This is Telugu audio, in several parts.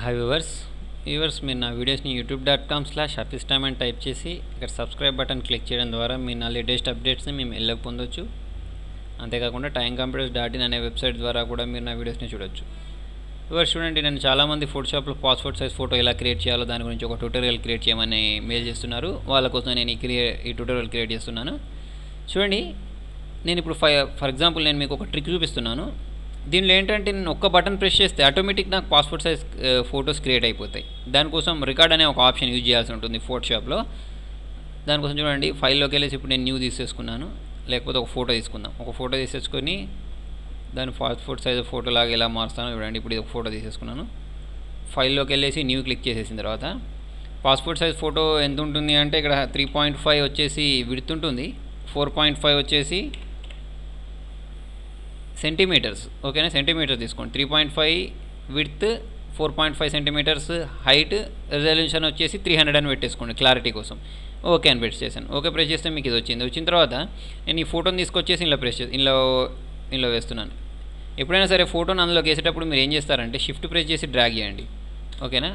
హాయ్ వ్యూవర్స్ మీరు నా వీడియోస్ని youtube.com/officetime అని టైప్ చేసి ఇక్కడ సబ్స్క్రైబ్ బటన్ క్లిక్ చేయడం ద్వారా మీరు నా లేటెస్ట్ అప్డేట్స్ని మేము ఎల్లప్పుడూ పొందొచ్చు. అంతేకాకుండా timecomputers.in అనే వెబ్సైట్ ద్వారా కూడా మీరు నా వీడియోస్ని చూడొచ్చు. వ్యూవర్స్ చూడండి, నేను చాలామంది ఫోటోషాప్లో పాస్పోర్ట్ సైజ్ ఫోటో ఎలా క్రియేట్ చేయాలో దాని గురించి ఒక ట్యూటోరియల్ క్రియేట్ చేయమని మెయిల్ చేస్తున్నారు. వాళ్ళ కోసం నేను ఈ ట్యూటోరియల్ క్రియేట్ చేస్తున్నాను. చూడండి, నేను ఇప్పుడు ఫర్ ఎగ్జాంపుల్ నేను మీకు ఒక ట్రిక్ చూపిస్తున్నాను. దీనిలో ఏంటంటే నేను ఒక్క బటన్ ప్రెస్ చేస్తే ఆటోమేటిక్ నాకు పాస్పోర్ట్ సైజ్ ఫొటోస్ క్రియేట్ అయిపోతాయి. దానికోసం రికార్డ్ అనే ఒక ఆప్షన్ యూజ్ చేయాల్సి ఉంటుంది ఫోటోషాప్లో. దానికోసం చూడండి, ఫైల్లోకి వెళ్ళేసి ఇప్పుడు నేను న్యూ తీసేసుకున్నాను. లేకపోతే ఒక ఫోటో తీసుకుందాం. ఒక ఫోటో తీసేసుకొని దాని పాస్పోర్ట్ సైజ్ ఫోటో లాగా ఎలా మారుస్తానో చూడండి. ఇప్పుడు ఇది ఒక ఫోటో తీసేసుకున్నాను. ఫైల్లోకి వెళ్ళేసి న్యూ క్లిక్ చేసేసిన తర్వాత పాస్పోర్ట్ సైజ్ ఫోటో ఎంత ఉంటుంది అంటే ఇక్కడ 3.5 వచ్చేసి విడ్త్ ఉంటుంది, 4.5 వచ్చేసి సెంటీమీటర్స్. ఓకేనా, సెంటీమీటర్స్ తీసుకోండి. 3.5 విడ్త్, 4.5 సెంటీమీటర్స్ హైట్, రెజల్యూషన్ వచ్చేసి 300 అని పెట్టేసుకోండి క్లారిటీ కోసం. ఓకే అని ప్రెస్ చేశాను. ఓకే ప్రెస్ చేస్తే మీకు ఇది వచ్చింది. వచ్చిన తర్వాత నేను ఈ ఫోటోని తీసుకొచ్చేసి ఇందులో వేస్తున్నాను. ఎప్పుడైనా సరే ఫోటోని అందులోకి వేసేటప్పుడు మీరు ఏం చేస్తారంటే షిఫ్ట్ ప్రెస్ చేసి డ్రాగ్ చేయండి. ఓకేనా,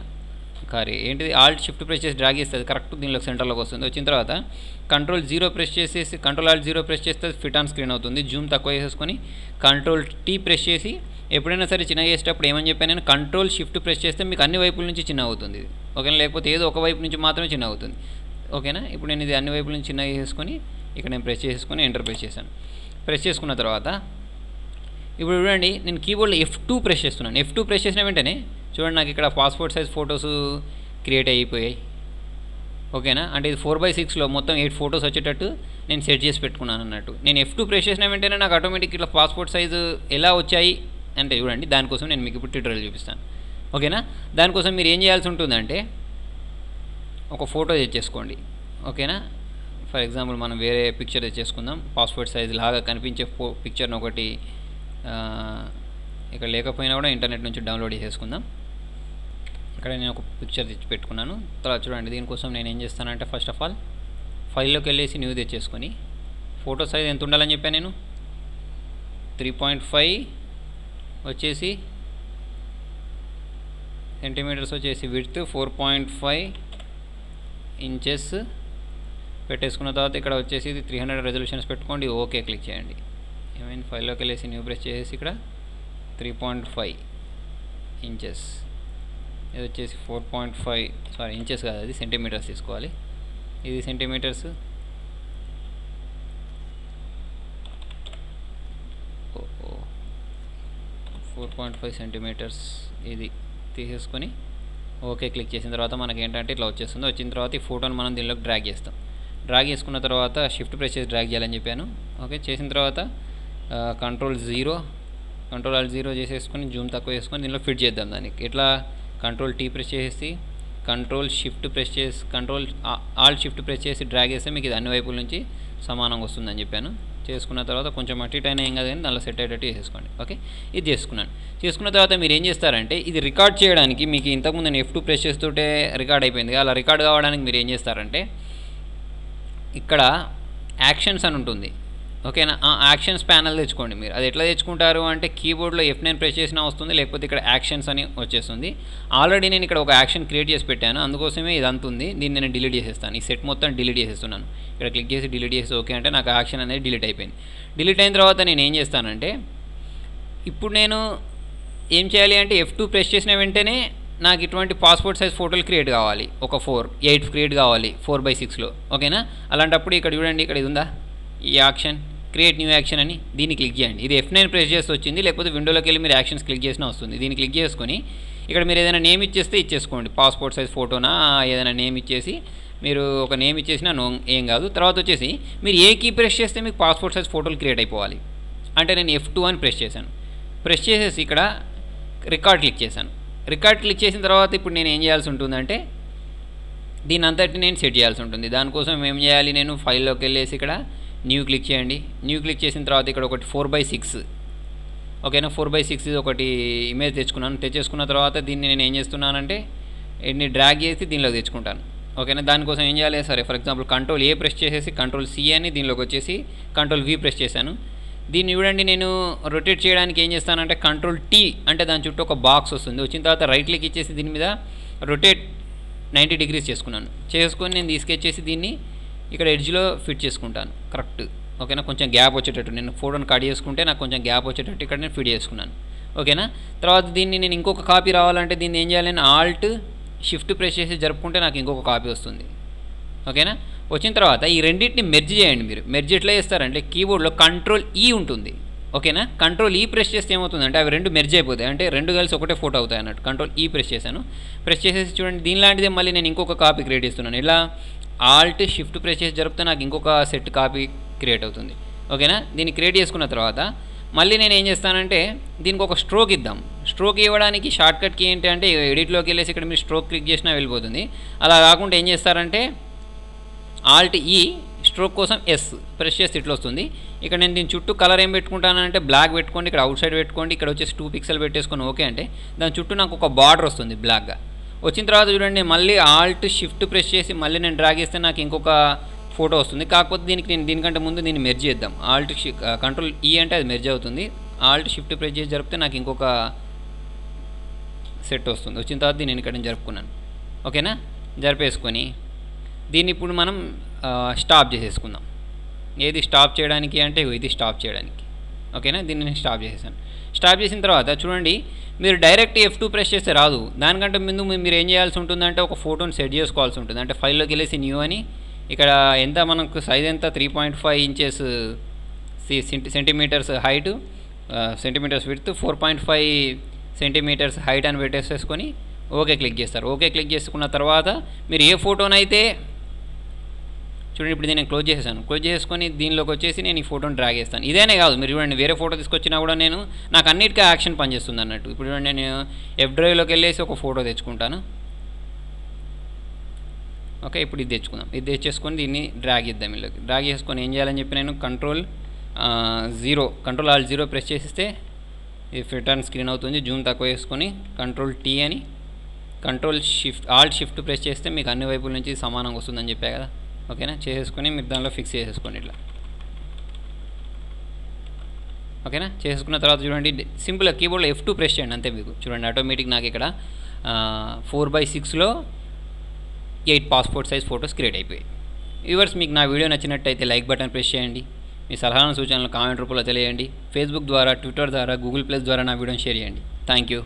ఏంటిది ఆల్ట్ షిఫ్ట్ ప్రెస్ చేసి డ్రాగ్ చేస్తే కరెక్ట్ దీనిలో సెంటర్లోకి వస్తుంది. వచ్చిన తర్వాత కంట్రోల్ ఆల్ట్ 0 ప్రెస్ చేస్తే ఫిట్ ఆన్ స్క్రీన్ అవుతుంది. జూమ్ తక్కువ చేసేసుకొని కంట్రోల్ టీ ప్రెస్ చేసి ఎప్పుడైనా సరే చిన్న చేసేటప్పుడు ఏమని చెప్పాను నేను, కంట్రోల్ షిఫ్ట్ ప్రెస్ చేస్తే మీకు అన్ని వైపుల నుంచి చిన్న అవుతుంది. ఓకేనా, లేకపోతే ఏదో ఒక వైపు నుంచి మాత్రమే చిన్న అవుతుంది. ఓకేనా, ఇప్పుడు నేను ఇది అన్ని వైపుల నుంచి చిన్న చేసేసుకొని ఇక్కడ నేను ప్రెస్ చేసుకొని ఎంటర్ ప్రెస్ చేశాను. ప్రెస్ చేసుకున్న తర్వాత ఇప్పుడు చూడండి, నేను కీబోర్డ్లో F2 ప్రెస్ చేస్తున్నాను. F2 ప్రెస్ చేసిన వెంటనే చూడండి నాకు ఇక్కడ పాస్పోర్ట్ సైజ్ ఫొటోస్ క్రియేట్ అయిపోయాయి. ఓకేనా, అంటే ఇది 4/6లో మొత్తం 8 ఫొటోస్ వచ్చేటట్టు నేను సెట్ చేసి పెట్టుకున్నాను అన్నట్టు. నేను F2 ప్రెస్ చేసిన వెంటనే నాకు ఆటోమేటిక్ ఇట్లా పాస్పోర్ట్ సైజు ఎలా వచ్చాయి అంటే చూడండి, దానికోసం నేను మీకు ఇప్పుడు ట్యూటోరియల్ చూపిస్తాను. ఓకేనా, దానికోసం మీరు ఏం చేయాల్సి ఉంటుందంటే ఒక ఫోటో తెచ్చేసుకోండి. ఓకేనా, ఫర్ ఎగ్జాంపుల్ మనం వేరే పిక్చర్ తెచ్చేసుకుందాం. పాస్పోర్ట్ సైజ్ లాగా కనిపించే పిక్చర్ని ఒకటి ఇక్కడ లేకపోయినా కూడా ఇంటర్నెట్ నుంచి డౌన్లోడ్ చేసేసుకుందాం. ఇక్కడ నేను ఒక పిక్చర్ తెచ్చి పెట్టుకున్నాను. తర్వాత చూడండి, దీనికోసం నేను ఏం చేస్తానంటే ఫస్ట్ ఆఫ్ ఆల్ ఫైల్లోకి వెళ్ళేసి న్యూ తెచ్చేసుకొని ఫోటో సైజ్ ఎంత ఉండాలని చెప్పాను నేను, 3.5 వచ్చేసి సెంటీమీటర్స్ వచ్చేసి విడ్త్, 4.5 ఇంచెస్ పెట్టేసుకున్న తర్వాత ఇక్కడ వచ్చేసి ఇది 300 రెజల్యూషన్స్ పెట్టుకోండి. ఓకే క్లిక్ చేయండి. ఏమైనా ఫైల్లోకి వెళ్ళేసి న్యూ ప్రెస్ చేసేసి ఇక్కడ 3.5 ఇంచెస్, ఇది వచ్చేసి 4.5 ఇంచెస్ కాదు, అది సెంటీమీటర్స్ తీసుకోవాలి. ఇది సెంటీమీటర్స్, 4.5 సెంటీమీటర్స్ ఇది తీసేసుకొని ఓకే క్లిక్ చేసిన తర్వాత మనకి ఏంటంటే ఇట్లా వచ్చేస్తుంది. వచ్చిన తర్వాత ఈ ఫోటోని మనం దీనిలోకి డ్రాగ్ చేస్తాం. డ్రాగ్ చేసుకున్న తర్వాత షిఫ్ట్ ప్రెస్ చేసి డ్రాగ్ చేయాలని చెప్పాను. ఓకే చేసిన తర్వాత కంట్రోల్ ఆల్ట్ 0 చేసేసుకొని జూమ్ తక్కువ చేసుకొని దీనిలో ఫిట్ చేద్దాం. దానికి ఎట్లా, కంట్రోల్ టీ ప్రెస్ చేసి కంట్రోల్ ఆల్ట్ షిఫ్ట్ ప్రెస్ చేసి డ్రాగ్ చేస్తే మీకు ఇది అన్ని వైపుల నుంచి సమానంగా వస్తుందని చెప్పాను. చేసుకున్న తర్వాత కొంచెం అటు ఇటు అయినా ఏం కాదు కానీ దానిలో సెట్ అయ్యేటట్టు చేసేసుకోండి. ఓకే, ఇది చేసుకున్న తర్వాత మీరు ఏం చేస్తారంటే ఇది రికార్డ్ చేయడానికి మీకు ఇంతకుముందు నేను F2 ప్రెస్ చేస్తుంటే రికార్డ్ అయిపోయింది. అలా రికార్డ్ కావడానికి మీరు ఏం చేస్తారంటే ఇక్కడ యాక్షన్స్ అని ఉంటుంది. ఓకేనా, యాక్షన్స్ ప్యానల్ తెచ్చుకోండి. మీరు అది ఎట్లా తెచ్చుకుంటారు అంటే కీబోర్డ్లో F9 ప్రెస్ చేసినా వస్తుంది, లేకపోతే ఇక్కడ యాక్షన్స్ అని వచ్చేస్తుంది. ఆల్రెడీ నేను ఇక్కడ ఒక యాక్షన్ క్రియేట్ చేసి పెట్టాను, అందుకోసమే ఇది అంతుంది. దీన్ని నేను డిలీట్ చేసేస్తాను. ఈ సెట్ మొత్తం డిలీట్ చేసేస్తున్నాను. ఇక్కడ క్లిక్ చేసి డిలీట్ చేసి ఓకే అంటే నాకు యాక్షన్ అనేది డిలీట్ అయిపోయింది. డిలీట్ అయిన తర్వాత నేను ఏం చేస్తానంటే ఇప్పుడు నేను ఏం చేయాలి అంటే F2 ప్రెస్ చేసిన వెంటనే నాకు ఇటువంటి పాస్పోర్ట్ సైజ్ ఫోటోలు క్రియేట్ కావాలి. ఒక 8 క్రియేట్ కావాలి 4/6లో. ఓకేనా, అలాంటప్పుడు ఇక్కడ చూడండి, ఇక్కడ ఇది ఉందా ఈ యాక్షన్, క్రియేట్ న్యూ యాక్షన్ అని, దీన్ని క్లిక్ చేయండి. ఇది F9 ప్రెస్ చేస్తే వచ్చింది, లేకపోతే విండోలోకి వెళ్ళి మీరు యాక్షన్స్ క్లిక్ చేసినా వస్తుంది. దీన్ని క్లిక్ చేసుకొని ఇక్కడ మీరు ఏదైనా నేమ్ ఇచ్చేసుకోండి. పాస్పోర్ట్ సైజ్ ఫోటోనా ఏదైనా నేమ్ ఇచ్చేసి, మీరు ఒక నేమ్ ఇచ్చేసినా ఏం కాదు. తర్వాత వచ్చేసి మీరు ఏ కీ ప్రెస్ చేస్తే మీకు పాస్పోర్ట్ సైజ్ ఫోటోలు క్రియేట్ అయిపోవాలి అంటే నేను F2 అని ప్రెస్ చేశాను. ప్రెస్ చేసేసి ఇక్కడ రికార్డ్ క్లిక్ చేశాను. రికార్డ్ క్లిక్ చేసిన తర్వాత ఇప్పుడు నేను ఏం చేయాల్సి ఉంటుందంటే దీని అంతటి నేను సెట్ చేయాల్సి ఉంటుంది. దానికోసం ఏం చేయాలి, నేను ఫైల్లోకి వెళ్ళేసి ఇక్కడ న్యూ క్లిక్ చేయండి. న్యూ క్లిక్ చేసిన తర్వాత ఇక్కడ ఒకటి 4/6. ఓకేనా, 4/6 ఇది ఒకటి ఇమేజ్ తెచ్చేసుకున్న తర్వాత దీన్ని నేను ఏం చేస్తున్నానంటే దీన్ని డ్రాగ్ చేసి దీనిలోకి తెచ్చుకుంటాను. ఓకేనా, దానికోసం ఏం చేయాలి, సరే for example control A press చేసేసి కంట్రోల్ C అని దీనిలోకి వచ్చేసి కంట్రోల్ V ప్రెస్ చేశాను. దీన్ని చూడండి, నేను రొటేట్ చేయడానికి ఏం చేస్తానంటే కంట్రోల్ టీ అంటే దాని చుట్టూ ఒక బాక్స్ వస్తుంది. వచ్చిన తర్వాత రైట్ క్లిక్ ఇచ్చేసి దీని మీద రొటేట్ 90 degrees చేసుకున్నాను. చేసుకొని నేను తీసుకొచ్చేసి దీన్ని ఇక్కడ ఎడ్జ్లో ఫిట్ చేసుకుంటాను కరెక్ట్. ఓకేనా, కొంచెం గ్యాప్ వచ్చేటట్టు నేను ఫోటోని కట్ చేసుకుంటే నాకు కొంచెం గ్యాప్ వచ్చేటట్టు ఇక్కడ నేను ఫిట్ చేసుకున్నాను. ఓకేనా, తర్వాత దీన్ని నేను ఇంకొక కాపీ రావాలంటే దీన్ని ఏం చేయాలి, నేను ఆల్ట్ షిఫ్ట్ ప్రెస్ చేసి జరుపుకుంటే నాకు ఇంకొక కాపీ వస్తుంది. ఓకేనా, వచ్చిన తర్వాత ఈ రెండింటిని మెర్జ్ చేయండి. మీరు మెర్జ్ ఎట్లా చేస్తారంటే కీబోర్డ్లో కంట్రోల్ ఈ ఉంటుంది. ఓకేనా, కంట్రోల్ ఈ ప్రెస్ చేస్తే ఏమవుతుందంటే అవి రెండు మెర్జ్ అయిపోతాయి, అంటే రెండు కలిసి ఒకటే ఫోటో అవుతాయి అన్నట్టు. కంట్రోల్ ఈ ప్రెస్ చేశాను. ప్రెస్ చేసేసి చూడండి, దీనిలాంటిదే మళ్ళీ నేను ఇంకొక కాపీ క్రియేట్ చేస్తున్నాను. ఇలా ఆల్ట్ షిఫ్ట్ ప్రెస్ చేసి జరిపితే నాకు ఇంకొక సెట్ కాపీ క్రియేట్ అవుతుంది. ఓకేనా, దీన్ని క్రియేట్ చేసుకున్న తర్వాత మళ్ళీ నేను ఏం చేస్తానంటే దీనికి ఒక స్ట్రోక్ ఇద్దాం. స్ట్రోక్ ఇవ్వడానికి షార్ట్ కట్ కీ ఏంటి అంటే ఎడిట్లోకి వెళ్ళేసి ఇక్కడ మీరు స్ట్రోక్ క్లిక్ చేసినా వెళ్ళిపోతుంది. అలా కాకుండా ఏం చేస్తారంటే ఆల్ట్ ఈ స్ట్రోక్ కోసం ఎస్ ప్రెస్ చేస్తే ఇట్లా వస్తుంది. ఇక్కడ నేను దీని చుట్టూ కలర్ ఏం పెట్టుకుంటానంటే బ్లాక్ పెట్టుకోండి, ఇక్కడ అవుట్ సైడ్ పెట్టుకోండి, ఇక్కడ వచ్చేసి 2 pixel పెట్టేసుకొని ఓకే అంటే దాని చుట్టూ నాకు ఒక బార్డర్ వస్తుంది బ్లాక్గా. వచ్చిన తర్వాత చూడండి మళ్ళీ ఆల్ట్ షిఫ్ట్ ప్రెస్ చేసి మళ్ళీ నేను డ్రాగ్ చేస్తే నాకు ఇంకొక ఫోటో వస్తుంది. కాకపోతే నేను దీనికంటే ముందు దీన్ని మెర్జ్ చేద్దాం. ఆల్ట్ కంట్రోల్ ఈ అంటే అది మెర్జ్ అవుతుంది. ఆల్ట్ షిఫ్ట్ ప్రెస్ చేసి జరిపితే నాకు ఇంకొక సెట్ వస్తుంది. వచ్చిన తర్వాత దీన్ని ఇక్కడ నేను జరుపుకున్నాను. ఓకేనా, జరిపేసుకొని దీన్ని ఇప్పుడు మనం స్టాప్ చేసేసుకుందాం. ఏది స్టాప్ చేయడానికి అంటే ఇది స్టాప్ చేయడానికి. ఓకేనా, దీన్ని నేను స్టాప్ చేసేసాను. స్టాప్ చేసిన తర్వాత చూడండి, మీరు డైరెక్ట్ F2 ప్రెస్ చేస్తే రాదు. దానికంటే ముందు మీరు ఏం చేయాల్సి ఉంటుందంటే ఒక ఫోటోని సెట్ చేసుకోవాల్సి ఉంటుంది. అంటే ఫైల్లోకి వెళ్ళేసి న్యూ అని ఇక్కడ ఎంత మనకు సైజ్ ఎంత 3.5 inches centimetres height, centimetres width, 4.5 centimeters height అని పెట్టేసేసుకొని ఓకే క్లిక్ చేస్తారు. ఓకే క్లిక్ చేసుకున్న తర్వాత మీరు ఏ ఫోటోనైతే చూడండి, ఇప్పుడు నేను క్లోజ్ చేసేసాను. క్లోజ్ చేసుకొని దీనిలోకి వచ్చేసి నేను ఈ ఫోటోని డ్రాగ్ చేస్తాను. ఇదేనే కాదు, మీరు చూడండి వేరే ఫోటో తీసుకొచ్చినా కూడా నాకు అన్నిటికీ యాక్షన్ పనిచేస్తుంది అన్నట్టు. ఇప్పుడు చూడండి, నేను ఎఫ్ డ్రైవ్లోకి వెళ్ళేసి ఒక ఫోటో తెచ్చుకుంటాను. ఓకే, ఇప్పుడు ఇది తెచ్చుకుందాం. ఇది తెచ్చేసుకొని దీన్ని డ్రాగ్ చేద్దాం. ఇల్లోకి డ్రాగ్ చేసుకొని ఏం చేయాలని చెప్పి నేను కంట్రోల్ ఆల్ట్ 0 ప్రెస్ చేస్తే ఇది రిటర్న్ స్క్రీన్ అవుతుంది. జూమ్ తక్కువ చేసుకొని కంట్రోల్ టీ అని ఆల్ట్ షిఫ్ట్ ప్రెస్ చేస్తే మీకు అన్ని వైపుల నుంచి సమానంగా వస్తుందని చెప్పా కదా. ఓకేనా, చేసేసుకొని మీరు దానిలో ఫిక్స్ చేసేసుకోండి ఇట్లా. ఓకేనా, చేసుకున్న తర్వాత చూడండి సింపుల్గా కీబోర్డ్లో F2 ప్రెస్ చేయండి అంతే. మీకు చూడండి ఆటోమేటిక్ నాకు ఇక్కడ 4:6లో 8 పాస్పోర్ట్ సైజ్ ఫొటోస్ క్రియేట్ అయిపోయాయి. వ్యూవర్స్, మీకు నా వీడియో నచ్చినట్టయితే లైక్ బటన్ ప్రెస్ చేయండి. మీ సలహాలను సూచనలు కామెంట్ రూపంలో తెలియండి. ఫేస్బుక్ ద్వారా, ట్విట్టర్ ద్వారా, గూగుల్ ప్లస్ ద్వారా నా వీడియోని షేర్ చేయండి. Thank you.